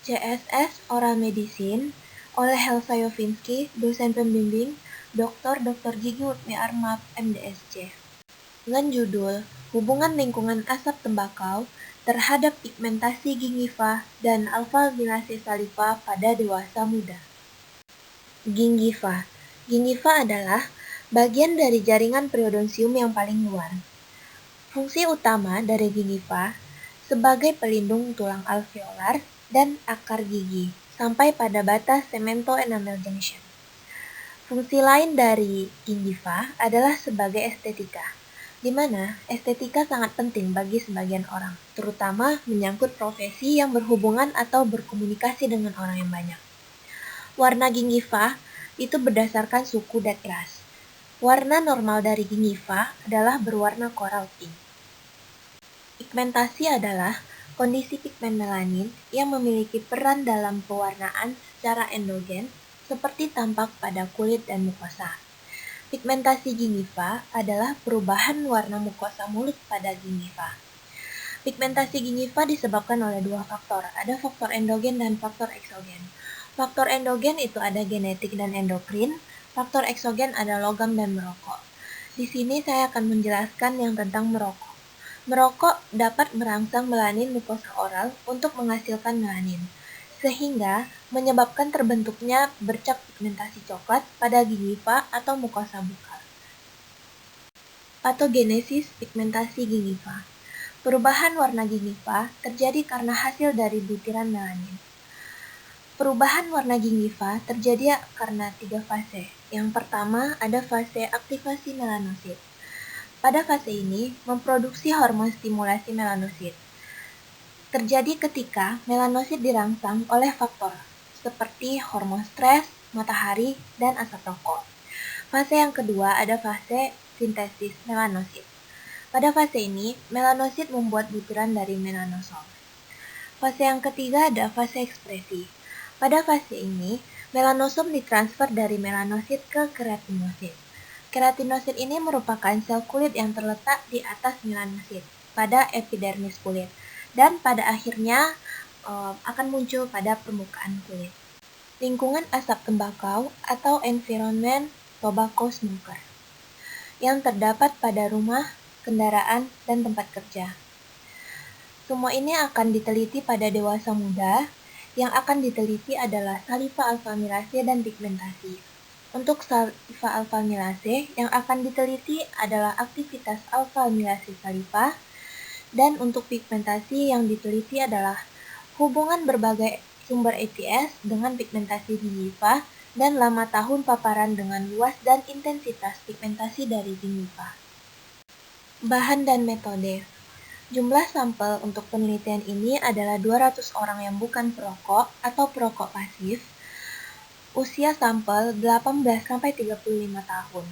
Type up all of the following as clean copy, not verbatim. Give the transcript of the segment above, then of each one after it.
CSS Oral Medicine oleh Helsa Yovinsky, dosen pembimbing, Dr. Gigi Utmi Armab, MDSC. Dengan judul Hubungan Lingkungan Asap Tembakau terhadap Pigmentasi Gingiva dan Alfa-amilase saliva pada dewasa muda. Gingiva. Gingiva adalah bagian dari jaringan periodonsium yang paling luar. Fungsi utama dari gingiva sebagai pelindung tulang alveolar dan akar gigi sampai pada batas cemento-enamel junction. Fungsi lain dari gingiva adalah sebagai estetika, di mana estetika sangat penting bagi sebagian orang, terutama menyangkut profesi yang berhubungan atau berkomunikasi dengan orang yang banyak. Warna gingiva itu berdasarkan suku dan ras. Warna normal dari gingiva adalah berwarna coral pink. Pigmentasi adalah kondisi pigmen melanin yang memiliki peran dalam pewarnaan secara endogen seperti tampak pada kulit dan mukosa. Pigmentasi gingiva adalah perubahan warna mukosa mulut pada gingiva. Pigmentasi gingiva disebabkan oleh dua faktor, ada faktor endogen dan faktor eksogen. Faktor endogen itu ada genetik dan endokrin, faktor eksogen ada logam dan merokok. Di sini saya akan menjelaskan yang tentang merokok. Merokok dapat merangsang melanin mukosa oral untuk menghasilkan melanin, sehingga menyebabkan terbentuknya bercak pigmentasi coklat pada gingiva atau mukosa bukal. Patogenesis pigmentasi gingiva. Perubahan warna gingiva terjadi karena hasil dari butiran melanin. Perubahan warna gingiva terjadi karena 3 fase. Yang pertama ada fase aktivasi melanosit. Pada fase ini memproduksi hormon stimulasi melanosit. Terjadi ketika melanosit dirangsang oleh faktor seperti hormon stres, matahari, dan asap rokok. Fase yang kedua ada fase sintesis melanosit. Pada fase ini, melanosit membuat butiran dari melanosom. Fase yang ketiga ada fase ekspresi. Pada fase ini, melanosom ditransfer dari melanosit ke keratinosit. Keratinosit ini merupakan sel kulit yang terletak di atas melanosit pada epidermis kulit dan pada akhirnya akan muncul pada permukaan kulit. Lingkungan asap tembakau atau environment tobacco smoker yang terdapat pada rumah, kendaraan, dan tempat kerja. Semua ini akan diteliti pada dewasa muda. Yang akan diteliti adalah saliva alfa-amilase dan pigmentasi. Untuk saliva alfa-amilase, yang akan diteliti adalah aktivitas alfa-amilase saliva, dan untuk pigmentasi yang diteliti adalah hubungan berbagai sumber ATS dengan pigmentasi gingiva dan lama tahun paparan dengan luas dan intensitas pigmentasi dari gingiva. Bahan dan metode. Jumlah sampel untuk penelitian ini adalah 200 orang yang bukan perokok atau perokok pasif. Usia sampel 18-35 tahun.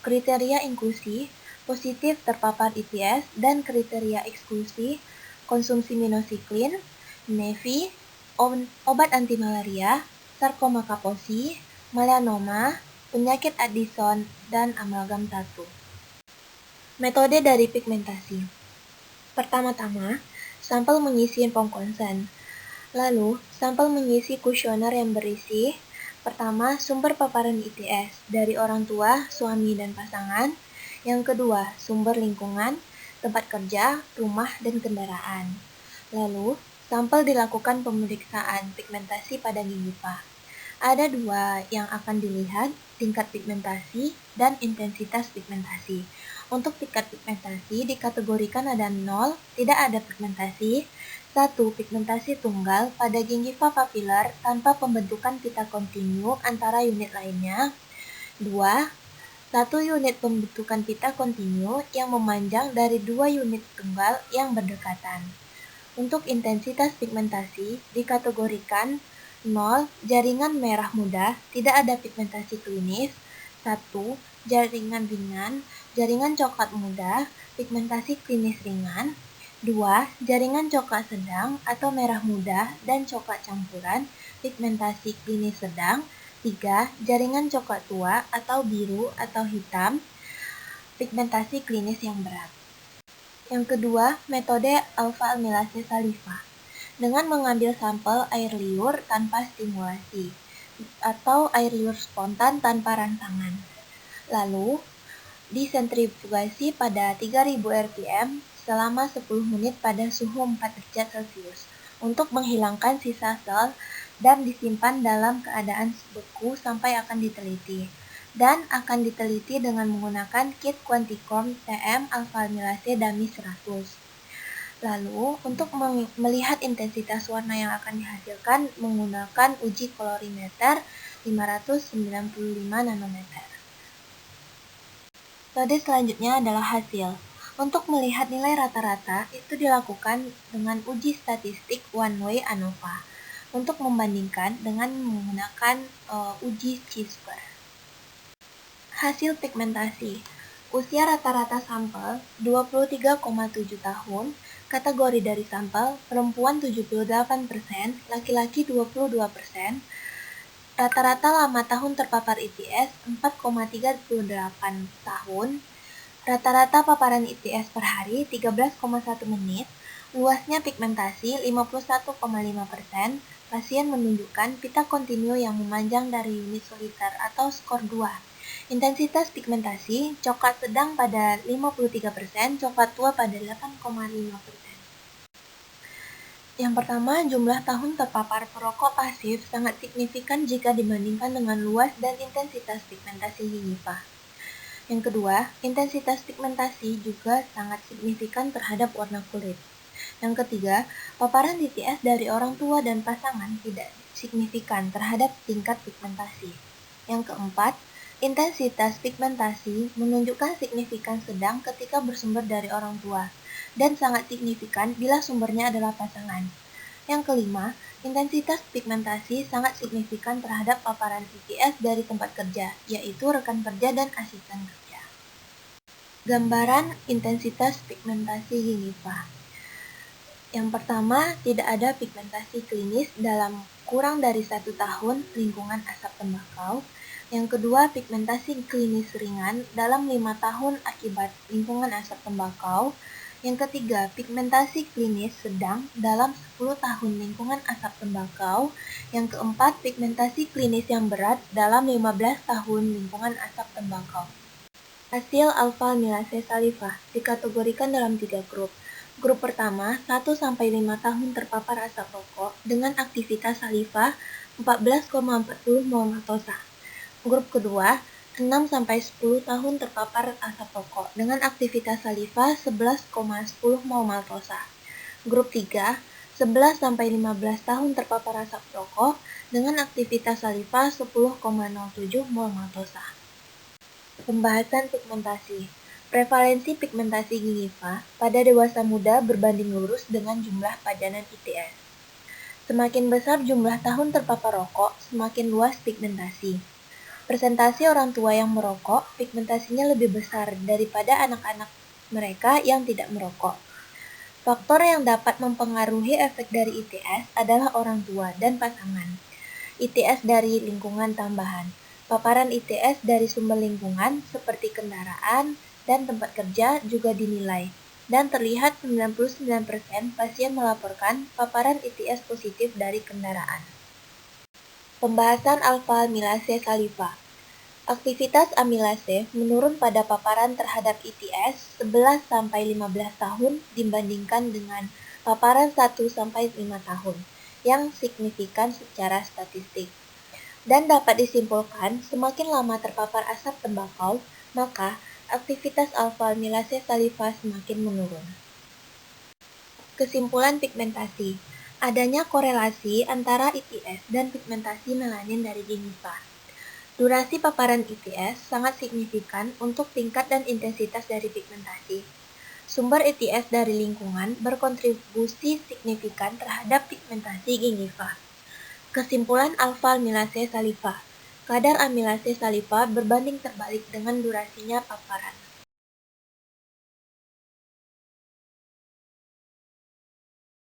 Kriteria inklusi, positif terpapar ITS dan kriteria eksklusi, konsumsi minocycline, nevi, obat anti malaria, sarkoma kaposi, melanoma, penyakit Addison, dan amalgam tatu. Metode dari pigmentasi. Pertama-tama, sampel mengisi form consent. Lalu, sampel mengisi kuesioner yang berisi pertama, sumber paparan ITS dari orang tua, suami, dan pasangan. Yang kedua, sumber lingkungan, tempat kerja, rumah, dan kendaraan. Lalu, sampel dilakukan pemeriksaan pigmentasi pada gingiva. Ada 2 yang akan dilihat, tingkat pigmentasi dan intensitas pigmentasi. Untuk tingkat pigmentasi dikategorikan ada 0, tidak ada pigmentasi, 1. Pigmentasi tunggal pada gingiva papilar tanpa pembentukan pita kontinu antara unit lainnya. 2. 1 unit pembentukan pita kontinu yang memanjang dari 2 unit tunggal yang berdekatan. Untuk intensitas pigmentasi dikategorikan 0. Jaringan merah muda, tidak ada pigmentasi klinis. 1. Jaringan ringan, jaringan coklat muda, pigmentasi klinis ringan. 2. Jaringan coklat sedang atau merah muda dan coklat campuran, pigmentasi klinis sedang. 3. Jaringan coklat tua atau biru atau hitam, pigmentasi klinis yang berat. Yang kedua, metode alfa-amilase saliva. dengan mengambil sampel air liur tanpa stimulasi atau air liur spontan tanpa rangsangan. Lalu, disentrifugasi pada 3000 rpm selama 10 menit pada suhu 4 derajat Celcius untuk menghilangkan sisa sel dan disimpan dalam keadaan beku sampai akan diteliti. Dan akan diteliti dengan menggunakan kit Quanticorn TM alpha-amilase dummy 100. Lalu, untuk melihat intensitas warna yang akan dihasilkan menggunakan uji kolorimeter 595 nanometer. Metode selanjutnya adalah hasil. Untuk melihat nilai rata-rata, itu dilakukan dengan uji statistik one-way ANOVA untuk membandingkan dengan menggunakan uji chi-square. Hasil pigmentasi. Usia rata-rata sampel 23,7 tahun, kategori dari sampel perempuan 78%, laki-laki 22%, rata-rata lama tahun terpapar ITS 4,38 tahun, rata-rata paparan ITS per hari 13,1 menit, luasnya pigmentasi 51,5%, pasien menunjukkan pita kontinu yang memanjang dari unit soliter atau skor 2. Intensitas pigmentasi, coklat sedang pada 53%, coklat tua pada 8,5%. Yang pertama, jumlah tahun terpapar perokok pasif sangat signifikan jika dibandingkan dengan luas dan intensitas pigmentasi gingiva. Yang kedua, intensitas pigmentasi juga sangat signifikan terhadap warna kulit. Yang ketiga, paparan DTS dari orang tua dan pasangan tidak signifikan terhadap tingkat pigmentasi. Yang keempat, intensitas pigmentasi menunjukkan signifikan sedang ketika bersumber dari orang tua, dan sangat signifikan bila sumbernya adalah pasangan. Yang kelima, intensitas pigmentasi sangat signifikan terhadap paparan ITS dari tempat kerja, yaitu rekan kerja dan asisten kerja. Gambaran intensitas pigmentasi gingiva. Yang pertama, tidak ada pigmentasi klinis dalam kurang dari 1 tahun lingkungan asap tembakau. Yang kedua, pigmentasi klinis ringan dalam 5 tahun akibat lingkungan asap tembakau. Yang ketiga, pigmentasi klinis sedang dalam 10 tahun lingkungan asap tembakau. Yang keempat, pigmentasi klinis yang berat dalam 15 tahun lingkungan asap tembakau. Hasil alpha-amilase saliva dikategorikan dalam 3 grup. Grup pertama, 1-5 tahun terpapar asap rokok dengan aktivitas saliva 14,40 mol maltosa. Grup kedua, 6-10 tahun terpapar asap rokok dengan aktivitas saliva 11,10 mol maltosa. Grup 3, 11-15 tahun terpapar asap rokok dengan aktivitas saliva 10,07 mol maltosa. Pembahasan pigmentasi. Prevalensi pigmentasi gingiva pada dewasa muda berbanding lurus dengan jumlah padanan ITS. Semakin besar jumlah tahun terpapar rokok, semakin luas pigmentasi. Persentase orang tua yang merokok, pigmentasinya lebih besar daripada anak-anak mereka yang tidak merokok. Faktor yang dapat mempengaruhi efek dari ITS adalah orang tua dan pasangan. ITS dari lingkungan tambahan. Paparan ITS dari sumber lingkungan seperti kendaraan dan tempat kerja juga dinilai. Dan terlihat 99% pasien melaporkan paparan ITS positif dari kendaraan. Pembahasan alpha-amilase saliva. Aktivitas amilase menurun pada paparan terhadap ITS 11-15 tahun dibandingkan dengan paparan 1-5 tahun, yang signifikan secara statistik. Dan dapat disimpulkan, semakin lama terpapar asap tembakau, maka aktivitas alpha-amilase saliva semakin menurun. Kesimpulan pigmentasi. Adanya korelasi antara ITS dan pigmentasi melanin dari gingiva. Durasi paparan ITS sangat signifikan untuk tingkat dan intensitas dari pigmentasi. Sumber ITS dari lingkungan berkontribusi signifikan terhadap pigmentasi gingiva. Kesimpulan alpha-amilase saliva. Kadar amilase saliva berbanding terbalik dengan durasinya paparan.